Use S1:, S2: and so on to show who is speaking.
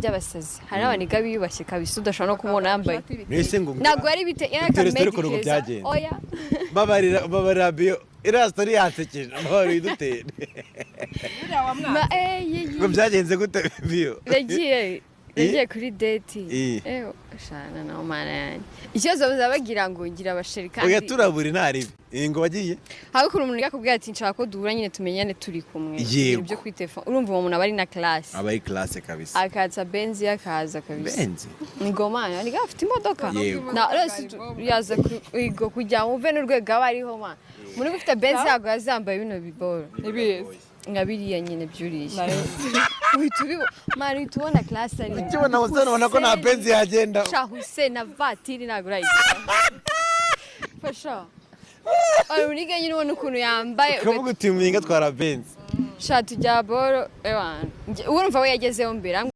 S1: by'abasazi hari abaniga biyubashye kabisa udashobora no kumubona yambaye
S2: Nese ngo
S1: ntabwo ari bite
S2: yakamedikeza
S1: oya
S2: babarira bio ira story yansekeje bahora idutera ngo byagenze gute bio
S1: yagiye kuri date shana na mana yanjye ikibazo bazabagira ngo ngira abasheri kandi
S2: oya turaburi ntari ngo bagiye
S1: hako umuntu yakubwira ati nshaka ko duhura nyine tumenyane turi kumwe ibyo kwitefona urumva umuntu abari na class
S2: abari class kabisa
S1: akaza benzi yakaza kabisa
S2: benzi
S1: ngomana ari gafite imodoka na rose yaza kujya mu vene urwego abariho man muri gufite benzi yago yazambaye bino biboro nibizi ngabiriya nyine byuriye witubibo mari tubona class ari
S2: ukibona uzana ko na benzi yagenda
S1: sha Hussein na vatiri naguraye fasha aruniga nyine ubona ukuntu yambaye
S2: ukavuga uti mwinga twara benzi
S1: sha tujya boro urumva we yagezeho mbere